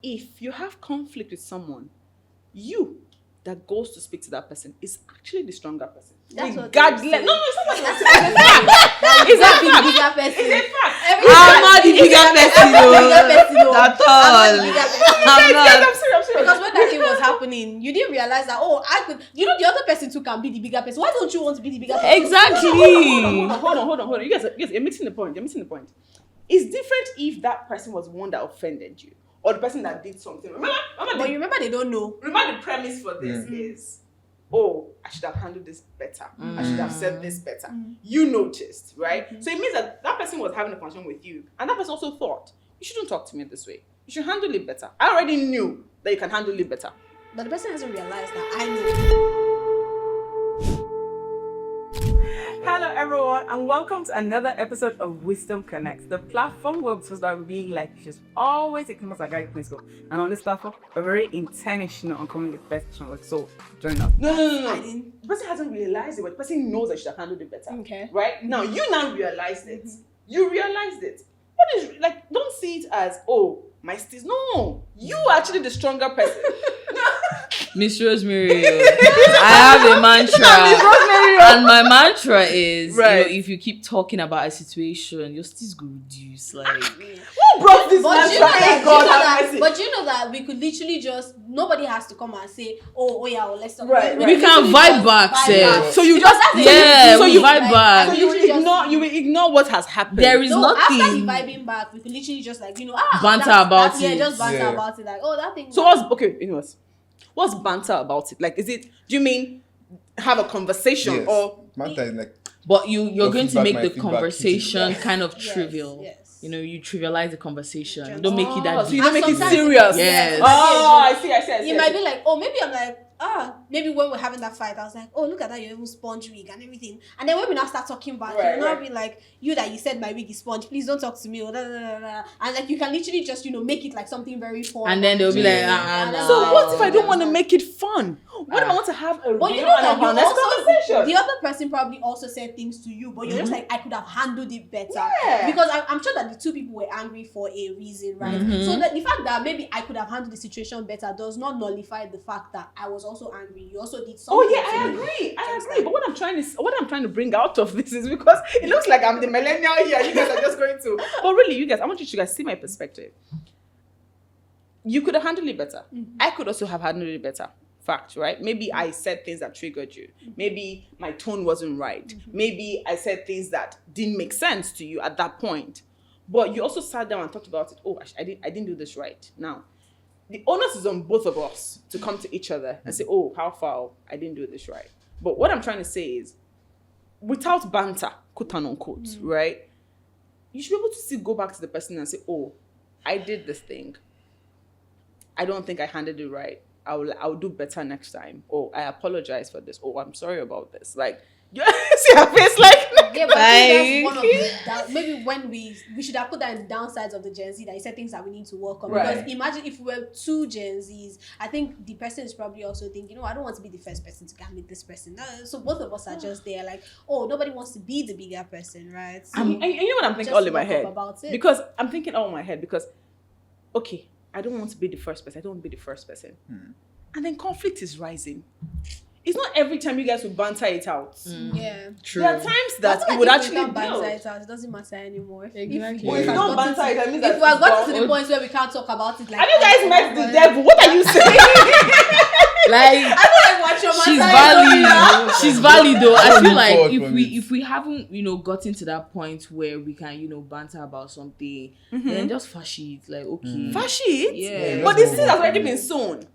if you have conflict with someone, you that goes to speak to that person is actually the stronger person. That's what Regardless. they're saying. No, it's not what That's you're saying. It's a bigger person. It's a fact. I'm not the bigger person, though. At all. I'm not. I'm serious. Because when that thing was happening, you didn't realize that, I could, the other person too can be the bigger person. Why don't you want to be the bigger person? Exactly. Hold on. You guys, you're missing the point. It's different if that person was the one that offended you or the person that did something. But you remember they don't know. Remember the premise for this is, I should have handled this better. I should have said this better. You noticed, right? So it means that person was having a conversation with you, and that person also thought, you shouldn't talk to me this way. You should handle it better. I already knew that you can handle it better. But the person hasn't realized that I know. Hello everyone, and welcome to another episode of Wisdom Connects, the platform where we're supposed to be like just always taking us a guide principle. And on this platform, we're very intentional on coming with best channel. So join us. No. The person hasn't realized it, but the person knows that you should have handled it better. Okay. Right? Now you realized it. You realized it. What is don't see it as my steez. No, you are actually the stronger person. Miss Rosemary, I have a mantra, and my mantra is, if you keep talking about a situation, your steez go reduce. Like, who brought this mantra? But you know that we could literally just, nobody has to come and say, let's talk. Right. We can vibe back, sir. So you just we vibe back. So you will ignore what has happened. There is nothing. After the vibing back, we could literally just banter about it. Yeah, just banter about it. Like, that thing. So what's banter about it? Like, do you mean have a conversation? Yes. Or banter is like, but you're going to feedback, make my the feedback, conversation yes. kind of Yes, trivial. yes. You trivialize the conversation. Just- You don't make it that so deep. you don't make it sometimes serious. Yes. I see. You might be like, maybe I'm like, maybe when we're having that fight, I was like, look at that, you're even sponge wig and everything. And then when we now start talking about it, you'll now be like, you said my wig is sponge, please don't talk to me. Or And like, you can literally just, make it like something very fun. And then they'll be like, So what if I don't want to make it fun? What if I want to have a real and honest conversation? The other person probably also said things to you, but you're just like, I could have handled it better. Yeah. Because I'm sure that the two people were angry for a reason, right? So that the fact that maybe I could have handled the situation better does not nullify the fact that I was also angry. You also did something. I agree. But what I'm trying to bring out of this is because it looks like I'm the millennial here. You guys are just going to. But really, you guys, I want you to guys see my perspective. You could have handled it better. I could also have handled it better. Fact, right? Maybe I said things that triggered you. Maybe my tone wasn't right. Maybe I said things that didn't make sense to you at that point. But you also sat down and talked about it. I didn't do this right. Now, the onus is on both of us to come to each other and say, how far I didn't do this right. But what I'm trying to say is, without banter, quote unquote, right? You should be able to still go back to the person and say, I did this thing. I don't think I handled it right. I'll do better next time. I apologize for this. I'm sorry about this. Like, you see her face like. Yeah, but that's one of the maybe when we should have put that in the downsides of the Gen Z, that you said things that we need to work on. Right. Because imagine if we were two Gen Zs, I think the person is probably also thinking, I don't want to be the first person to get with this person. So both of us are just there like, nobody wants to be the bigger person, right? So and you know what I'm thinking all in my head? About it. Because I'm thinking all in my head because, I don't want to be the first person. I don't want to be the first person. And then conflict is rising. It's not every time you guys will banter it out. Yeah. True. There are times that it would actually banter build. it out. It doesn't matter anymore. Exactly. If you don't banter it, that means that if we have gotten to the point where we can't talk about it, like, have you guys met the devil? What are you saying? Like, I feel like watch your she's matter valid. She's valid though. I feel like forward if from if we haven't gotten to that point where we can banter about something, then just fash it. Like, okay, Fash it? Yeah. But the seed has already been sown.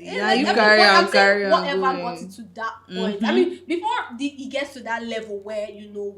Yeah, you carry on. Whatever going. got it to that point. I mean, before it gets to that level where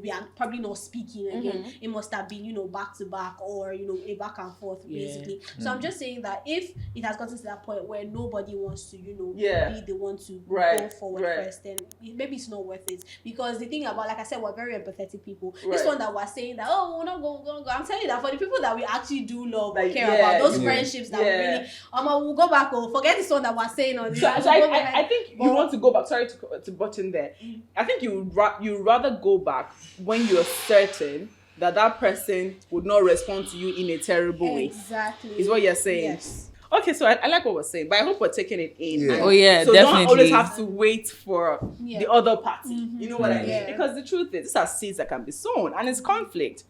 we are probably not speaking again, it must have been back to back or a back and forth basically. So I'm just saying that if it has gotten to that point where nobody wants to be the one to go forward first, then maybe it's not worth it. Because the thing about, like I said, we're very empathetic people. This one that we're saying that we're not go. I'm telling you that for the people that we actually do love or care about, those friendships that we really we'll go back or forget this one that we're saying on this. So I think you want to go back. Sorry to butt in there. I think you rather go back when you're certain that person would not respond to you in a terrible way. Exactly. Is what you're saying. Yes. Okay, so I like what we're saying, but I hope we're taking it in. Yeah. Oh yeah, So definitely. don't always have to wait for Yeah. the other party. You know what I mean? Yeah. Because the truth is, these are seeds that can be sown, and it's conflict.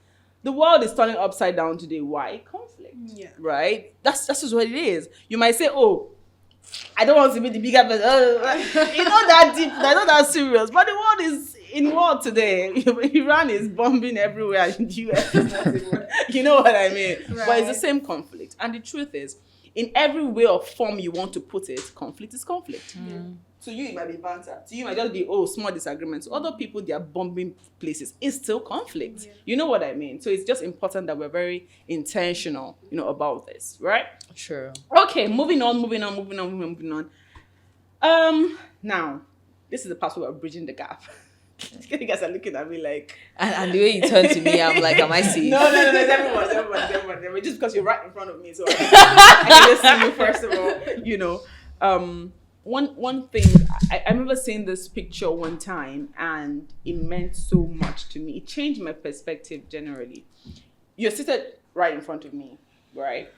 The world is turning upside down today. Why? Conflict. Yeah. Right? That's just what it is. You might say, oh, I don't want to be the bigger person. It's not that deep. They're not that serious. But the world is in war today. Iran is bombing everywhere in the US. You know what I mean? Right. But it's the same conflict. And the truth is, in every way or form you want to put it, conflict is conflict. To you, it might be banter. To you, it might just be, small disagreements. To other people, they are bombing places. It's still conflict. Yeah. You know what I mean? So it's just important that we're very intentional, about this, right? True. Okay, moving on. Now, this is the part where we're bridging the gap. You guys are looking at me like... And the way you turn to me, I'm like, am I safe? No, it's everyone. Just because you're right in front of me, so I can just see you first of all, One thing, I remember seeing this picture one time and it meant so much to me. It changed my perspective generally. You're seated right in front of me, right?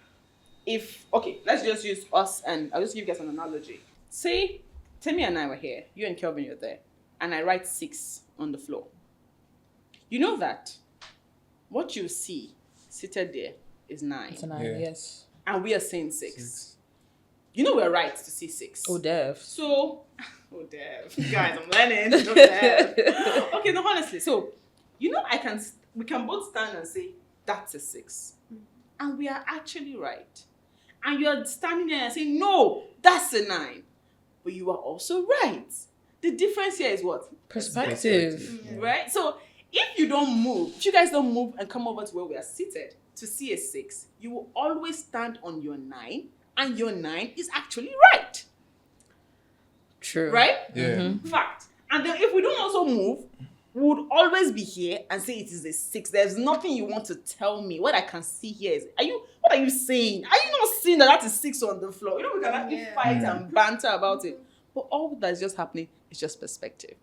Let's just use us and I'll just give you guys an analogy. Say, Temi and I were here, you and Kelvin, you're there, and I write 6 on the floor. You know that what you see seated there is 9. It's a 9, Yeah. yes. And we are saying 6. You know we're right to see 6. Oh, Dev. So, Dev. Guys, I'm learning. No, Dev. Okay, no, honestly. So, we can both stand and say, that's a 6. And we are actually right. And you're standing there and saying, no, that's a 9. But you are also right. The difference here is what? Perspective. Right? So, if you guys don't move and come over to where we are seated to see a 6, you will always stand on your 9. And your 9 is actually right. True. Right? Yeah. Fact. And then if we don't also move, we would always be here and say it is a 6. There's nothing you want to tell me. What I can see here is, what are you saying? Are you not seeing that is 6 on the floor? We can actually fight and banter about it. But all that is just happening is just perspective.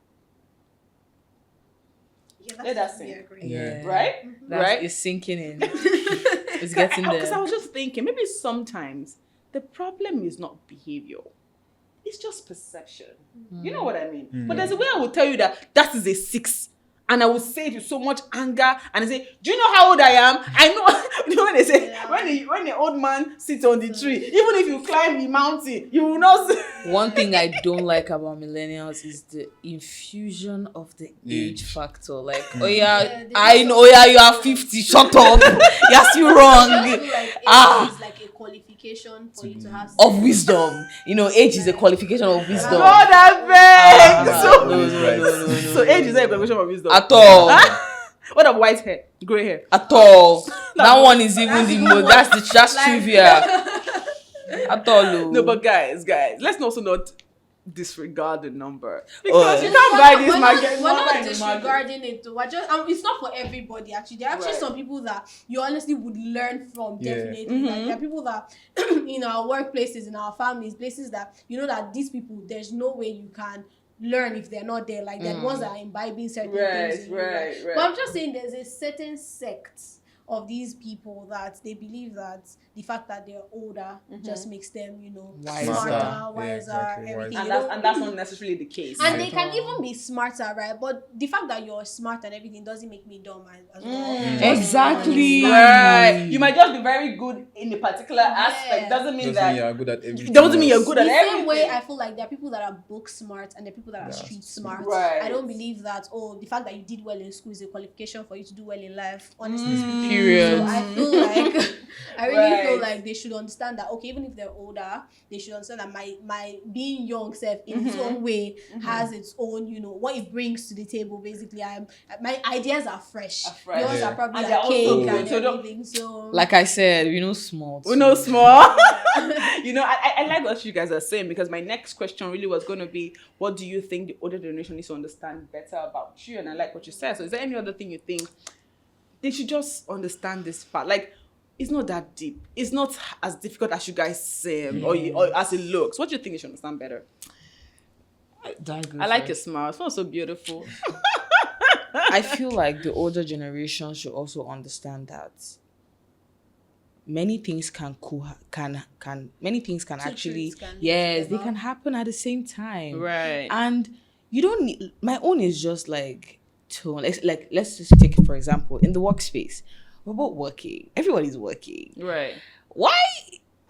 Yeah, Let that sink. Yeah. Right? Right? It's sinking in. It's getting there. Because I was just thinking, maybe sometimes the problem is not behavior. It's just perception. You know what I mean? But there's a way I will tell you that is a 6. And I will say it with so much anger. And I say, do you know how old I am? I know. You know when they say, when the old man sits on the tree, even if you climb the mountain, you will not see. One thing I don't like about millennials is the infusion of the age factor. Like, I know, you are 50, shut up. You're still wrong. It's like a qualification for you to have Of wisdom. Age is a qualification of wisdom. God, I beg. So So age is a qualification of wisdom. At all. What of white hair? Grey hair? At all. That one is even the most. That's trivia. At all. No, but guys, let's also not disregard the number. Because you can't buy this market. We're not disregarding it. We're just, it's not for everybody, actually. There are actually some people that you honestly would learn from, definitely. Like, there are people that, in our workplaces, in our families, places that, that these people, there's no way you can learn if they're not there. Like, the ones that are imbibing certain things. Right. But I'm just saying there's a certain sect of these people that they believe that the fact that they're older just makes them, smarter, wiser, everything. And that's not necessarily the case. And they can even be smarter, right? But the fact that you're smart and everything doesn't make me dumb as well. Exactly. Right. You might just be very good in a particular aspect. Doesn't mean that you're good at everything. Doesn't mean you're good at the everything. same way, I feel like there are people that are book smart and there are people that are street smart. Right. I don't believe that, the fact that you did well in school is a qualification for you to do well in life, honestly speaking. Period. So I feel like, I really feel like they should understand that, okay, even if they're older, they should understand that my being young self in its own way has its own, what it brings to the table, basically. My ideas are fresh. Yours are probably And like cake also and good. everything. So Like I said, we know small. We know small. I like what you guys are saying, because my next question really was going to be, what do you think the older generation needs to understand better about you? And I like what you said. So is there any other thing you think they should just understand this part? Like, it's not that deep. It's not as difficult as you guys say, or as it looks. What do you think you should understand better? I like your smile. It smells so beautiful. I feel like the older generation should also understand that many things can many things can Two actually truths can yes, they together. can happen at the same time. Right. And you don't need, my own is just like tone. Like let's just take for example in the workspace. We're both working. Everybody's working. Right. Why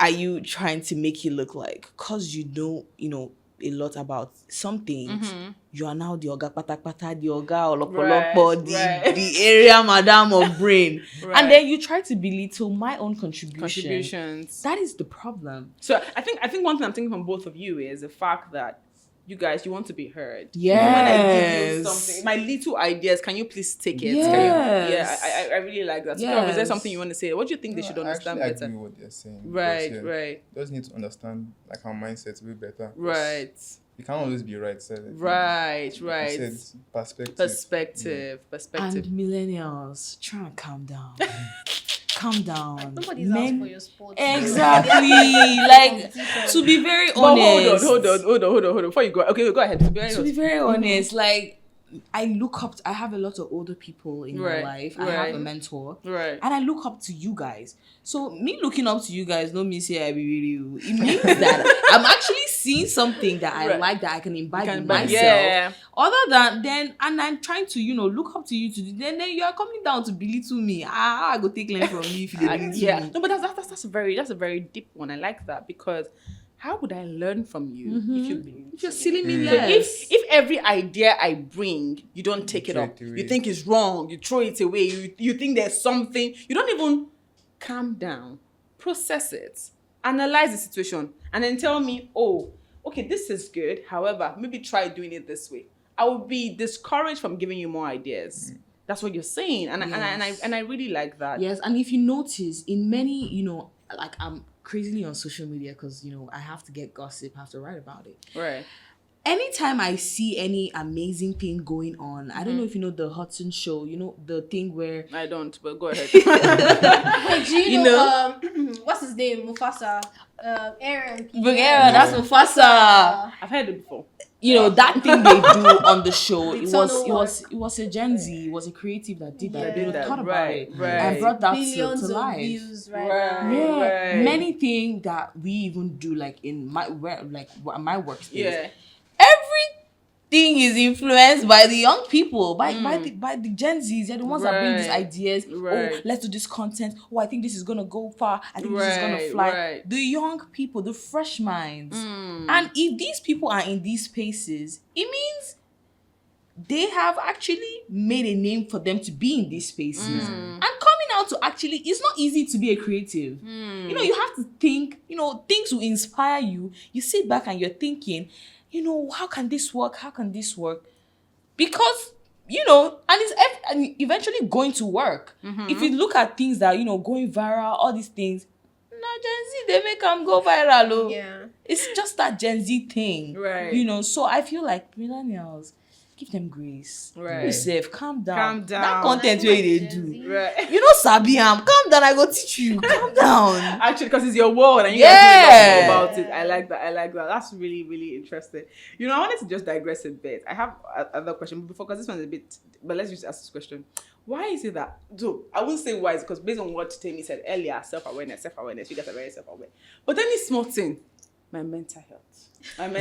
are you trying to make it look like because you know a lot about some things, you are now the oga patakpata, the oga olopolopo, the area madam of brain. Right. And then you try to belittle my own contributions. That is the problem. So I think one thing I'm thinking from both of you is the fact that you guys, you want to be heard. Yes. When I give you something, my little ideas, can you please take it? Yes. I really like that. So Yes. is there something you want to say? What do you think they should understand I better? agree with what they're saying. Right, Because, right, you just need to understand like our mindset way better. right, You can't always be right. So right, like right. I said, Perspective. And millennials, try and calm down. Calm down. Nobody's asked for your sport. Exactly. Like, to be very But honest. hold on. Before you go, okay, go ahead. To be very honest, like, I look up, I have a lot of older people in my Right, life. I right. have a mentor. Right. And I look up to you guys. So me looking up to you guys don't mean say I be really. It means that I'm actually seeing something that I Right. like that I can imbibe in but myself. yeah. Other than then, and I'm trying to look up to you to do. Then you are coming down to belittle me. How I go take learn from you if you dey belittle Yeah. me? No, but that's a very deep one. I like that because how would I learn from you if you're silly me So less? If every idea I bring, you don't take it throw up, it away. you think it's wrong, you throw it away, you think there's something, you don't even calm down, process it, analyze the situation, and then tell me, oh, okay, this is good. However, maybe try doing it this way. I will be discouraged from giving you more ideas. That's what you're saying, and I really like that. Yes, and if you notice, in many, like I'm crazily on social media because, I have to get gossip, I have to write about it. Right. Anytime I see any amazing thing going on, I don't know if you know the Hudson show, the thing where I don't, but go ahead. Wait, do you You know, what's his name? Mufasa. Aaron. that's Mufasa. I've heard it before. That thing they do on the show, The it tunnel was a Gen Z, it was a creative that did that. Yeah. They thought about Right, it right. and brought that Billions to of life. views right Right. now. Yeah, Right. many things that we even do, like in my workspace. Yeah. Everything is influenced by the young people, by the Gen Zs. They're the ones that bring these Right. ideas. Right. Oh, let's do this content. Oh, I think this is gonna go far. I think this is gonna Right, fly. right. The young people, the fresh minds. And if these people are in these spaces, it means they have actually made a name for them to be in these spaces. And coming out to actually, it's not easy to be a creative. You have to think, things will inspire you. You sit back and you're thinking, how can this work? How can this work? Because, and eventually going to work. If you look at things that, going viral, all these things, Gen Z, they make them go viral. Oh. Yeah. It's just that Gen Z thing. Right. So I feel like millennials, give them grace. Right. Yourself, calm down. Calm down. That content where they do. Right. Sabi am. Calm down, I go teach you. Calm down. Actually, because it's your world and you Yeah. guys know about it. I like that. That's really, really interesting. I wanted to just digress a bit. I have another question before, because this one's a bit, but let's just ask this question. Why is it that, I wouldn't say why, because based on what Tammy said earlier, self-awareness, you guys are very self-aware. But any small thing, my mental health. I don't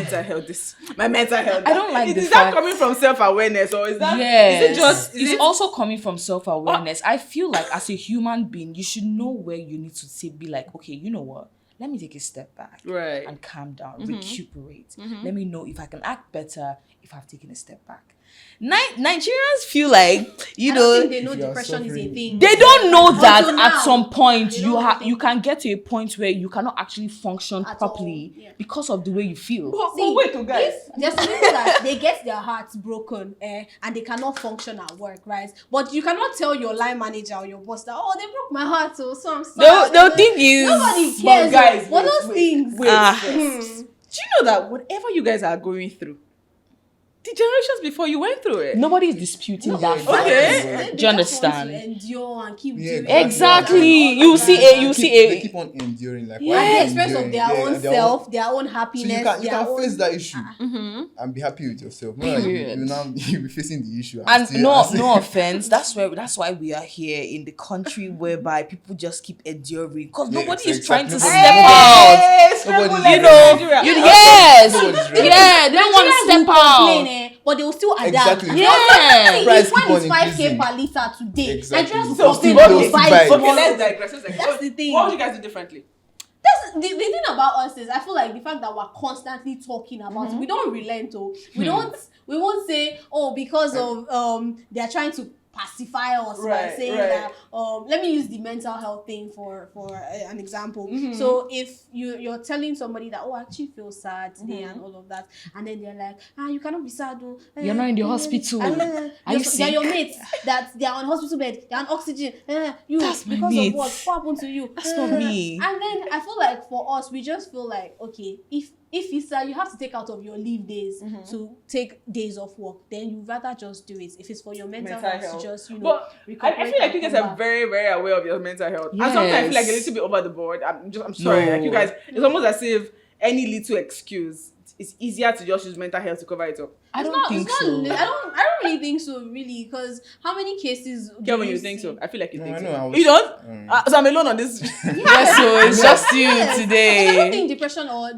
like the Is that fact- coming from self-awareness, or is that, Yes. is it also coming from self-awareness. I feel like as a human being, you should know where you need to be like, okay, you know what? Let me take a step back Right. and calm down, recuperate. Let me know if I can act better if I've taken a step back. Nigerians feel like, I don't think they know If you are depression is a suffering. thing. they don't know that Until now, at some point they don't think- you can get to a point where you cannot actually function At properly all, yeah. because of the way you feel. But See, wait, guys. if there's some people that they get their hearts broken and they cannot function at work, right? But you cannot tell your line manager or your boss that, oh, they broke my heart, so I'm sorry. They'll think you. Nobody But cares. guys, But those things. Wait, Ah. do you know that whatever you guys are going through, The generations before you went through it. Nobody is disputing that. okay. fact. They Do you just want understand? to endure and keep Yeah, doing Exactly. it. You see They keep on enduring. Like, why At are the they expense of enduring? their Yeah, own and their self, their own So happiness. you their can own... face that issue Mm-hmm. and be happy with yourself. Not like Period. you now you'll be facing the issue. And still- no still- offense, that's why we are here in the country whereby people just keep enduring because Yeah, nobody is exactly. trying to Nobody- step out. Nobody's You know, Nigeria. yes, Nobody's ready. yeah, they don't want to Nigerians step will complain, out. but they will still adapt. Exactly. Yeah. Price If when keep it's on 5k increasing. per liter today, Exactly. Nigerians So will complain still but go they to buy buy. it Okay, tomorrow. let's digress. That's the thing. What would you guys do differently? That's the thing about us is I feel like the fact that we're constantly talking about it, we don't relent. We won't say, oh, because of they're trying to pacify us by Right, saying right. that let me use the mental health thing for an example. So if you're telling somebody that, oh, I actually feel sad today and all of that, and then they're like, you cannot be sad though. You're not in the hospital. Are you They're your sick? mates that they're on hospital bed, they're on oxygen. You That's my because mates. of what happened to you? That's not me. And then I feel like for us, we just feel like, okay, if it's you have to take out of your leave days to take days off work, then you rather just do it. If it's for your mental health, to just But I feel like you guys are very, very aware of your mental health. And sometimes I feel like a little bit over the board. I'm sorry. No. Like you guys, it's almost as if any little excuse, it's easier to just use mental health to cover it up. I don't think so. I don't really think so, really, because how many cases? Kelvin, you think so? I feel like you No, think I so. know, I was- You don't? So I'm alone on this. Yes, so it's just you I don't today. think depression or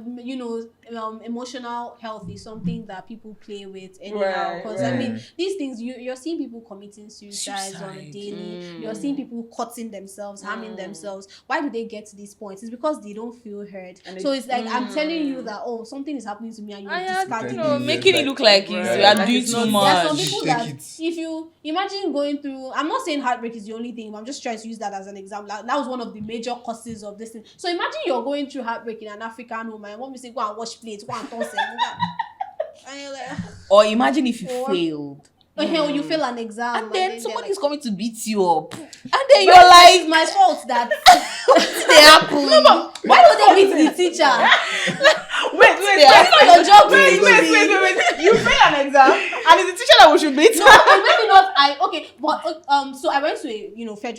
emotional health is something that people play with anyhow. Right, Because right. I mean, these things you're seeing people committing suicides on a Suicide. daily. You're seeing people cutting themselves, harming themselves. Why do they get to this point? It's because they don't feel heard. And So they- it's like I'm telling you that something is happening to me and you're discarding you know, it. Making it look like you Right. are Like doing it's too not- There are some much. people Take that it. if you imagine going through, I'm not saying heartbreak is the only thing, but I'm just trying to use that as an example. That was one of the major causes of this thing. So imagine you're going through heartbreak in an African home and want me to say go and wash plates, go and toss it. And you're like, Or imagine if you Or- failed. or you fail an exam And then they're somebody's like, coming to beat you up. And then "Well, you're like, it's my fault that they happen. why don't they beat the teacher? Wait. That's not your job to Wait. beat me. You fail an exam, and it's the teacher that we should beat. No, maybe not. But so I went to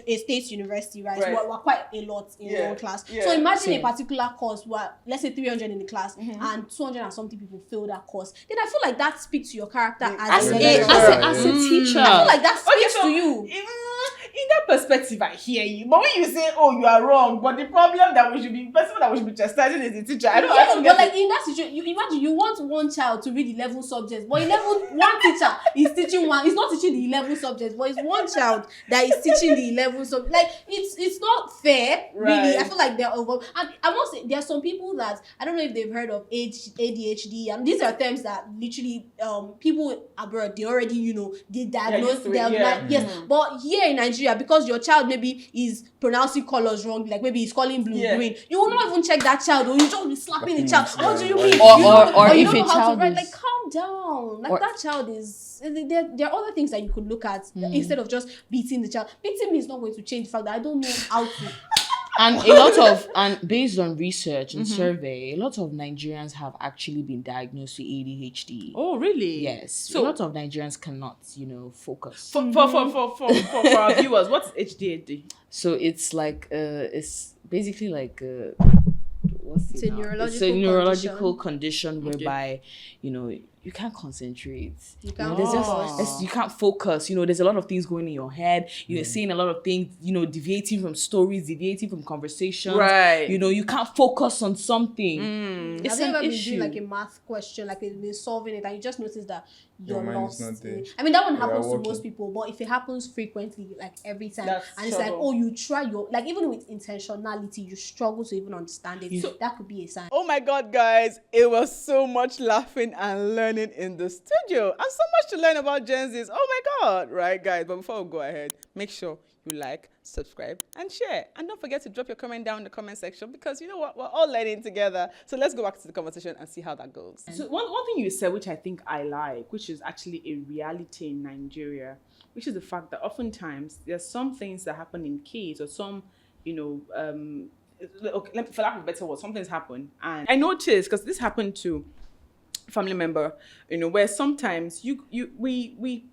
a state university, right? Right. So we're quite a lot in Yeah, one class. yeah. So imagine Same. a particular course where let's say 300 in the class and 200 and something people fail that course. Then I feel like that speaks to your character As a a, Yeah. lecturer. as a teacher. I feel like that Okay, speaks so to you. in that perspective, I hear you. But when you say, "Oh, you are wrong," but the problem that we should be, person that we should be chastising is the teacher. I don't But get like it. in that situation, you imagine you want one child to read 11 subjects, but one teacher is teaching one. He's not teaching the 11 subjects, but it's one child that is teaching the 11 subjects. Like it's not fair, really. Right. I feel like they're over. And I must say, there are some people that I don't know if they've heard of ADHD, and these are terms that literally people abroad they already they diagnose. used to it, They're yeah. like, yes, but here in Nigeria, because your child maybe is pronouncing colors wrong, like maybe he's calling blue Yeah. green, you will not even check that child, or you just be slapping the child. What do you Or- mean? or- You don't- or you if don't a know how to child write. is- Like, calm down. Like or- that child is. There are other things that you could look at instead of just beating the child. Beating me is not going to change the fact that I don't know how to. And a lot of, and based on research and survey, a lot of Nigerians have actually been diagnosed with ADHD. Oh, really? Yes. So- a lot of Nigerians cannot, focus. For our viewers, what's HDHD? So it's like, it's basically like, what's It's it a now? neurological It's a neurological condition whereby, you can't concentrate. You can't There's focus. you can't focus. There's a lot of things going in your head. You're saying a lot of things, deviating from stories, deviating from conversations. Right. You can't focus on something. It's Have you an ever been issue. doing like a math question, like you've been solving it, and you just notice that Your you're mind is lost? not there. I mean, that one Yeah, happens to working. most people, but if it happens frequently, like every time, That's and it's like, trouble. oh, you try like even with intentionality, you struggle to even understand it. So that could be a sign. Oh my God, guys, it was so much laughing and learning in the studio, and so much to learn about Gen Zs. Oh my God, right, guys? But before we go ahead, make sure you like, subscribe, and share. And don't forget to drop your comment down in the comment section, because you know what? We're all learning together. So let's go back to the conversation and see how that goes. So one thing you said, which I think I like, which is actually a reality in Nigeria, which is the fact that oftentimes there's some things that happen in kids, or some, okay, for lack of a better word, some things happen. And I noticed, because this happened to family member, where sometimes we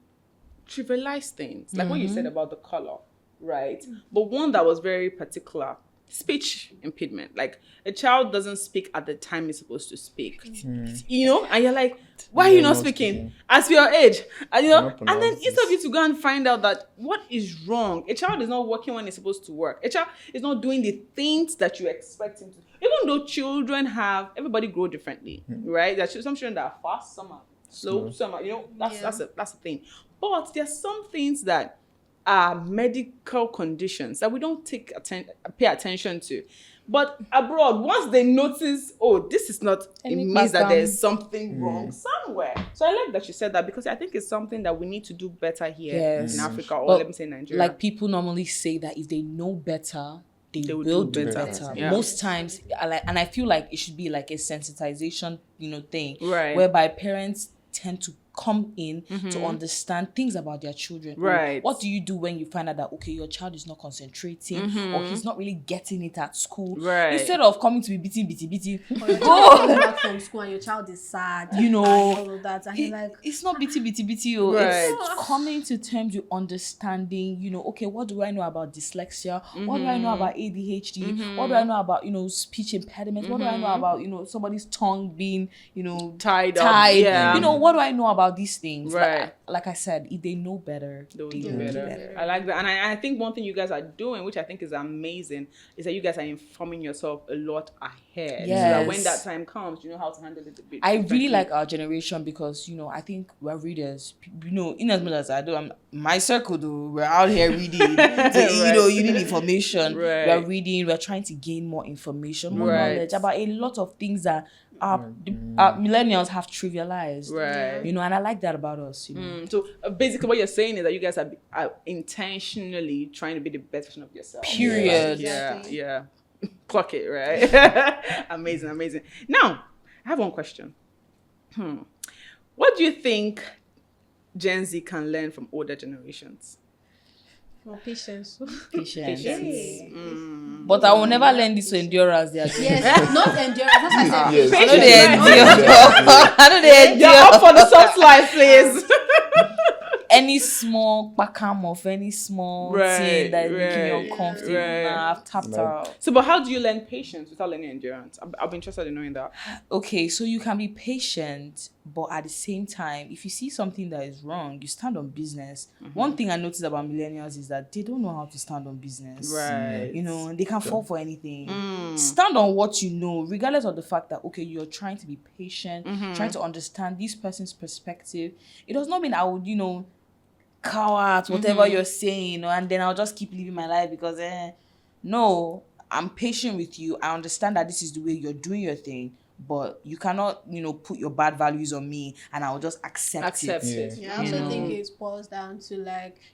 trivialize things, like what you said about the color, right? But one that was very particular, speech impediment. Like a child doesn't speak at the time he's supposed to speak, and you're like, why are you not speaking as your age? And and then instead of you to go and find out that what is wrong, a child is not working when he's supposed to work. A child is not doing the things that you expect him to. Even though children everybody grow differently, right? There's some children that are fast, some are slow, some are, that's a thing. But there's some things that are medical conditions that we don't pay attention to. But abroad, once they notice, this is not, it means that there's something wrong somewhere. So I like that you said that, because I think it's something that we need to do better here in Africa, or let me say Nigeria. Like people normally say that if they know better, they will do better. Yeah. Most times, I feel like it should be like a sensitization, thing, right? Whereby parents tend to come in to understand things about their children. Right. What do you do when you find out that, okay, your child is not concentrating or he's not really getting it at school? Right. Instead of coming to be beating. Or your child comes back from school and your child is sad. And all of that. And you're like, it's not beating. Right. It's coming to terms with understanding, okay, what do I know about dyslexia? What do I know about ADHD? What do I know about, speech impediment? What do I know about, somebody's tongue being, tied up? Yeah. What do I know about these things? Right. Like I said, if they know better, they will do better. I like that. And I think one thing you guys are doing, which I think is amazing, is that you guys are informing yourself a lot ahead. Yes. So that when that time comes, you know how to handle it a bit. I really like our generation because, I think we're readers. In as much as I do, my circle, though, we're out here reading. So, you need information. Right. We're reading, we're trying to gain more information, more knowledge about a lot of things that our millennials have trivialized. Right. And I like that about us. So basically what you're saying is that you guys are intentionally trying to be the best version of yourself. Period. Yeah. Clock it, right? Amazing. Now, I have one question. What do you think Gen Z can learn from older generations? more patience. Patience. But I will never learn this to endurance. Yes, not endurance. That's what I said. Yes. I know they endure. I know they endure. You're up for the soft life, please. Any small bakam of any small thing that is making you uncomfortable. Nah, I've tapped out. So, but how do you learn patience without learning endurance? I'll be interested in knowing that. Okay, so you can be patient, but at the same time, if you see something that is wrong, you stand on business. One thing I noticed about millennials is that they don't know how to stand on business. Right. You know, they can fall for anything. Stand on what you know, regardless of the fact that, okay, you're trying to be patient, trying to understand this person's perspective. It does not mean I would, cower at whatever you're saying, and then I'll just keep living my life because, no, I'm patient with you. I understand that this is the way you're doing your thing, but you cannot, put your bad values on me and I'll just accept it. Yeah, I also think it boils down to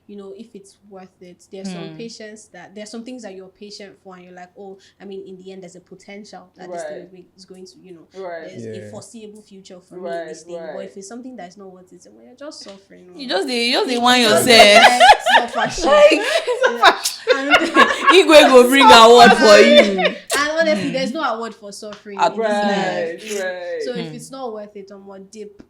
if it's worth it. There's some patience there's some things that you're patient for and you're like, oh, I mean, in the end, there's a potential that this thing is going to, there's a foreseeable future for me in this thing. But if it's something that's not worth it, well, you're just suffering. You just the one yourself. Igwe go bring award for you. And honestly, there's no award for suffering. Right. So if it's not worth it, on what dip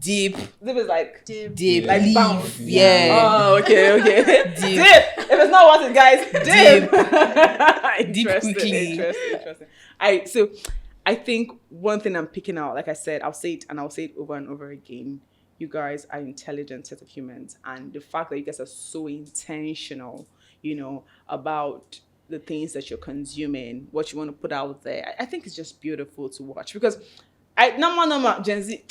is like dip, like bounce. Yeah. Oh, okay. Dip. If it's not worth it, guys, dip. Dip quickly. Interesting. So I think one thing I'm picking out, like I said, I'll say it and I'll say it over and over again. You guys are intelligent set of humans, and the fact that you guys are so intentional, about the things that you're consuming, what you want to put out there, I think it's just beautiful to watch. Because number Gen Z,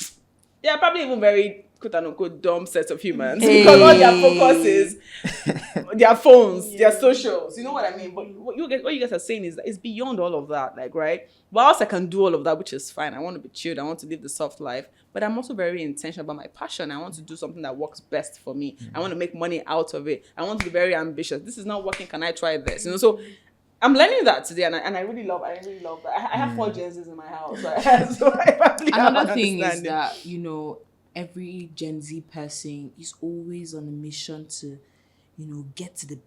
they're probably even very quote unquote dumb set of humans because all their focus is their phones, their socials. You know what I mean? But what you guys are saying is that it's beyond all of that, right? Whilst I can do all of that, which is fine. I want to be chilled. I want to live the soft life. But I'm also very intentional about my passion. I want to do something that works best for me. I want to make money out of it. I want to be very ambitious. This is not working. Can I try this? So I'm learning that today, and I really love that. I have 4 Gen Zs in my house. So another thing is that, every Gen Z person is always on a mission to, get to the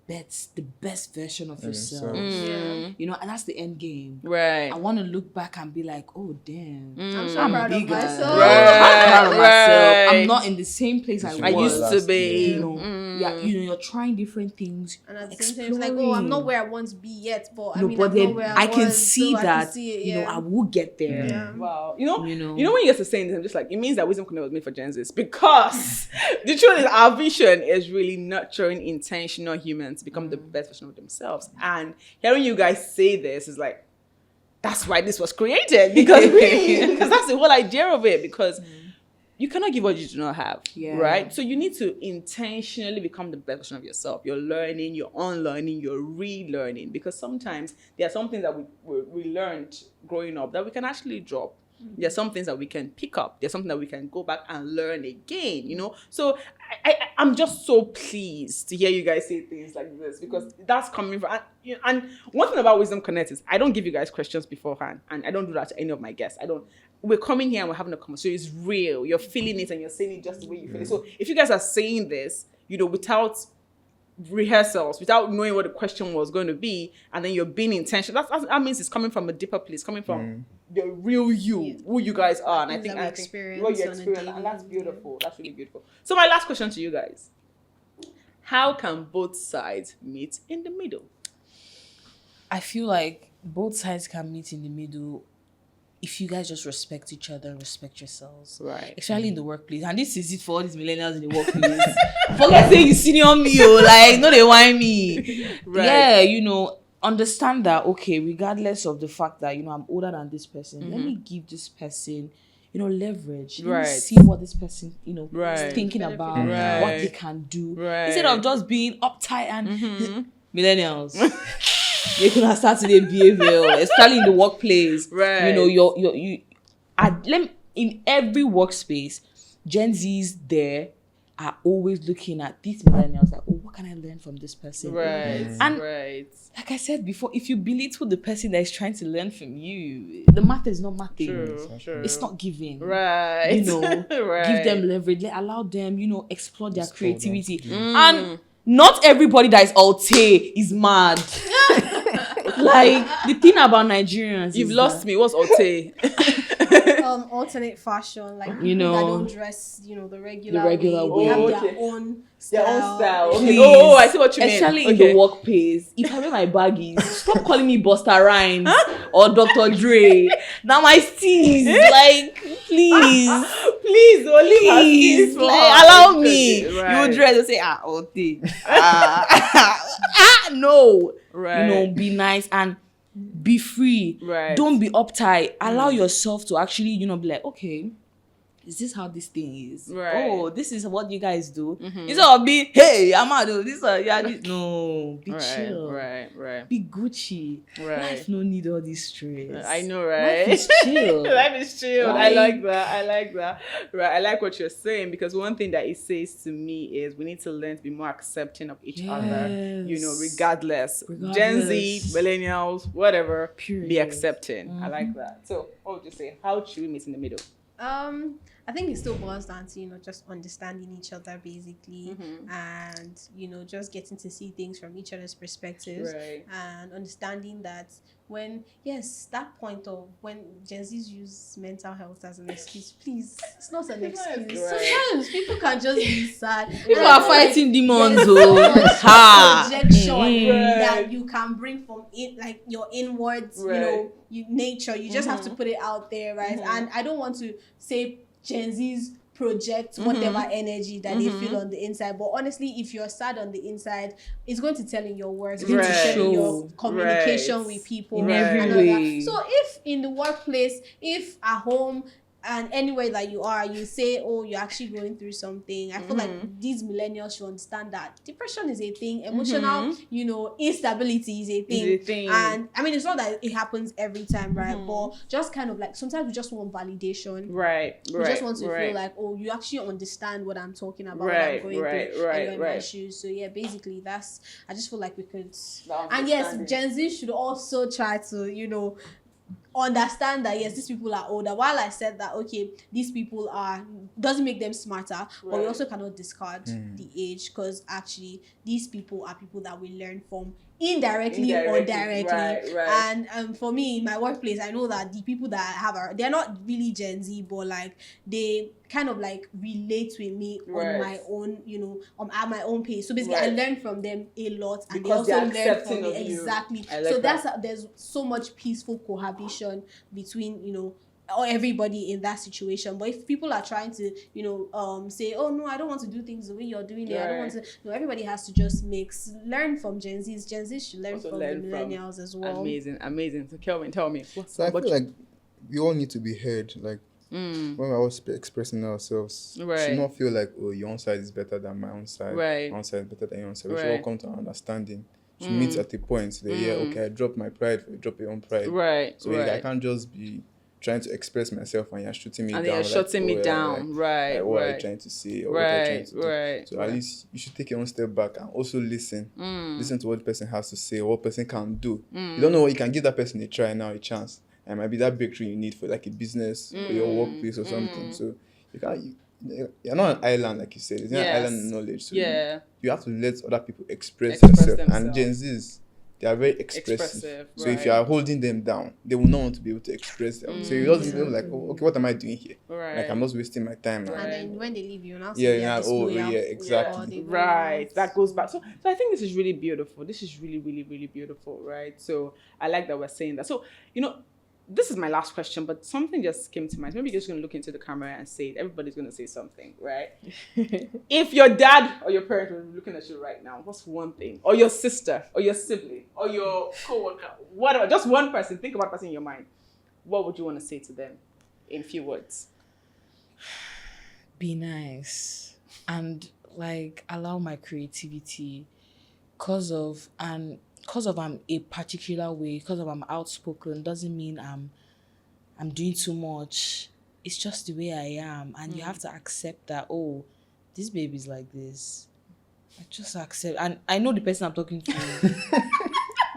best version of yourself. Yeah. And that's the end game. Right. I want to look back and be like, oh damn, I'm so proud of bigger. myself. I'm proud of myself. I'm Right. not in the same place I I was. used to be. You're trying different things. And at the same time, it's like, oh, I'm not where I want to be yet, but I mean, but I'm then not where I can was, see so I that can see it, I will get there. Yeah. Wow. You know You know. when you get to saying this, I'm just like, it means that Wisdom Connect was made for Gen Zs, because the truth is our vision is really nurturing intentional humans to become the best version of themselves. And hearing you guys say this is like, that's why this was created, because that's the whole idea of it, because you cannot give what you do not have, right? So you need to intentionally become the best version of yourself. You're learning, you're unlearning, you're relearning, because sometimes there are some things that we learned growing up that we can actually drop. There are some things that we can pick up. There's something that we can go back and learn again, So I'm just so pleased to hear you guys say things like this, because that's coming from... And one thing about Wisdom Connect is I don't give you guys questions beforehand, and I don't do that to any of my guests. We're coming here and we're having a conversation. So it's real. You're feeling it and you're saying it just the way you feel it. So if you guys are saying this, without rehearsals, without knowing what the question was going to be, and then you're being intentional, that means it's coming from a deeper place, coming from the real you, who you guys are. And I think what you experience, and that's beautiful. That's really beautiful. So my last question to you guys: how can both sides meet in the middle? I feel like both sides can meet in the middle if you guys just respect each other and respect yourselves. Right. Especially in the workplace. And this is it for all these millennials in the workplace. Forget saying you senior me, no, they whine me. Right. Yeah, understand that, okay, regardless of the fact that, I'm older than this person, let me give this person, leverage. Let me see what this person, is thinking about, what they can do. Right. Instead of just being uptight and millennials. You can start to the behavior, especially in the workplace. Right. In every workspace, Gen Zs there are always looking at these millennials like, oh, what can I learn from this person? Right. And like I said before, if you belittle the person that is trying to learn from you, the math is not mathing. True. It's not giving. Right. Give them leverage, allow them, explore their creativity. And not everybody that is Alte is mad. Like, the thing about Nigerians, you've lost me. What's Ote? Alternate fashion, like people that don't dress, the regular way. They have their own style. Okay. Oh, I see what you mean. Especially in the workplace. If I wear my baggies, stop calling me Busta Rhymes or Dr. Dre. Now my steez, like, please. Please, allow me. Right. You dress and say, Ote. No. Right. Be nice and be free. Right. Don't be uptight. Allow yourself to actually, be like, okay, is this how this thing is? Right. Oh, this is what you guys do. Instead of being, hey, I'm out of this. No, be chill. Right. Be Gucci. Right. Life no need all this stress. I know, right? Life is chill. Life is chill. I Like- like that. Right. I like what you're saying, because one thing that it says to me is we need to learn to be more accepting of each other. Yes. Regardless. Gen Z, millennials, whatever. Period. Be accepting. I like that. So, what would you say? How should we meet in the middle? I think it still boils down to, just understanding each other basically, and, just getting to see things from each other's perspectives, Right. and understanding that that point of when Gen Zs use mental health as an excuse, please, it's not an excuse. Right. Sometimes people can just be sad. People are fighting demons. There's projection Right. that you can bring from it, like your inwards, Right. nature. You just have to put it out there, right? And I don't want to say Gen Zs project whatever energy that they feel on the inside, but honestly, if you're sad on the inside, it's going to tell in your words, it's going to tell in your communication with people In and every all way. that. So if in the workplace, if at home, and anywhere that you are, you say, oh, you're actually going through something, I feel like these millennials should understand that depression is a thing, emotional, instability is a thing. And I mean, it's not that it happens every time, right? But just kind of like, sometimes we just want validation. Right. We just want to feel like, oh, you actually understand what I'm talking about, what I'm going through, and you're in my shoes. So yeah, basically I just feel like we could, and yes, Gen Z should also try to, understand that yes, these people are older. While I said that okay, these people are doesn't make them smarter, but we also cannot discard the age, because actually these people are people that we learn from indirectly or directly. Right. And for me in my workplace, I know that the people that I have they're not really Gen Z, but like they kind of like relate with me on my own, you know, at my own pace. So basically I learn from them a lot, and Because they also they're learn from accepting me. of you. Exactly. I like So that. there's so much peaceful cohabitation between, you know, or everybody in that situation. But if people are trying to, you know, say, oh no, I don't want to do things the way you're doing it, I don't want to, no, everybody has to just learn from Gen Zs. Gen Zs should learn Also from learn the from- millennials as well. Amazing. So Kelvin, tell me. So I feel like we all need to be heard. Like when we're all expressing ourselves, we should not feel like, oh, your own side is better than my own side. Right. My own side is better than your own side. We Right. should all come to an understanding. To meet at a point that okay, I drop my pride, you drop your own pride. Right. So I can't just be trying to express myself and you're shooting me And down. you're shutting me down. Right. Like, what are you trying to say? Or what are you trying to do? Right. So at least you should take your own step back and also listen. Listen to what the person has to say, what person can do. You don't know what you can give that person a try now, a chance. And it might be that breakthrough you need for like a business or your workplace or something. So you're not an island, like you said. It's not an island in knowledge. So you have to let other people express themselves. And Gen Zs, they are very expressive. So if you are holding them down, they will not want to be able to express them. So you just feel like, oh, okay, what am I doing here? Like I'm just wasting my time now. And then when they leave you, now exactly. Right. That goes back. So I think this is really beautiful. This is really, really, really beautiful, right? So I like that we're saying that. So, you know, this is my last question, but something just came to mind. Maybe you're just going to look into the camera and say it. Everybody's going to say something, right? If your dad or your parent were looking at you right now, what's one thing? Or your sister, or your sibling, or your co-worker, whatever, just one person. Think about a person in your mind. What would you want to say to them in few words? Be nice and like allow my creativity, cause of I'm a particular way, because of I'm outspoken doesn't mean I'm doing too much. It's just the way I am, and you have to accept that, oh, this baby's like this. I just accept, and I know the person I'm talking to.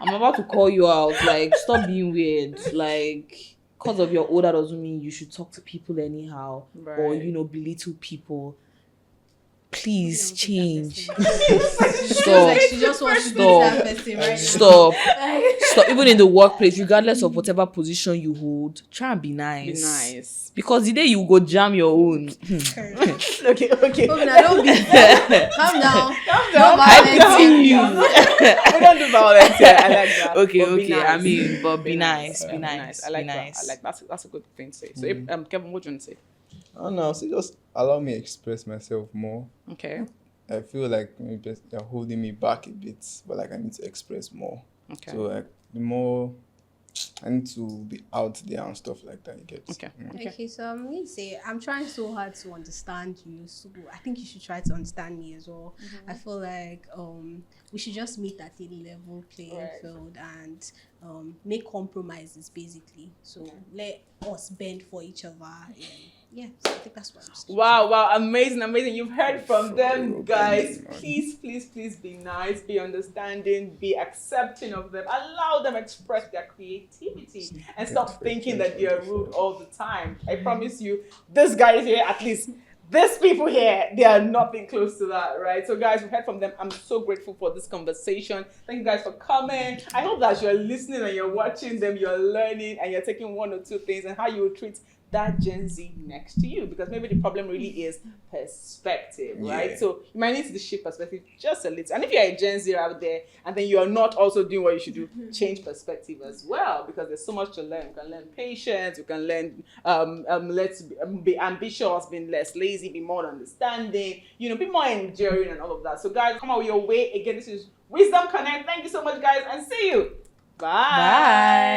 I'm about to call you out, like stop being weird, like because of your older doesn't mean you should talk to people anyhow, or belittle people. Please change. Stop. She just wants to be that person right now. Stop. Even in the workplace, regardless of whatever position you hold, try and be nice. Be nice. Because the day you go jam your own. Okay. Don't be calm down. No I'm you. We don't do violence here. I like that. Okay. Nice. I mean, but be nice. Be nice. I like be that. nice. I like that's a good thing to say. So, Kevin, what do you want to say? I don't know. So just allow me express myself more. Okay. I feel like maybe they're holding me back a bit, but like I need to express more. Okay. So like the more I need to be out there and stuff like that. You get. Okay. Okay, so I'm going to say I'm trying so hard to understand you. So I think you should try to understand me as well. I feel like we should just meet at a level playing field and make compromises basically. So let us bend for each other. Yeah, so I think that's what I'm saying. Wow, amazing. You've heard from them, guys. Please be nice, be understanding, be accepting of them. Allow them express their creativity and stop thinking that they are rude all the time. I promise you, this guy is here, at least these people here, they are nothing close to that, right? So guys, we've heard from them. I'm so grateful for this conversation. Thank you guys for coming. I hope that you're listening and you're watching them, you're learning and you're taking one or two things and how you will treat that Gen Z next to you, because maybe the problem really is perspective, right? Yeah. So you might need to shift perspective just a little. And if you're a Gen Z out there and then you're not also doing what you should do, change perspective as well, because there's so much to learn. You can learn patience, you can learn let's be ambitious, be less lazy, be more understanding, be more enduring and all of that. So guys, come out your way. Again, this is Wisdom Connect. Thank you so much, guys, and see you. Bye.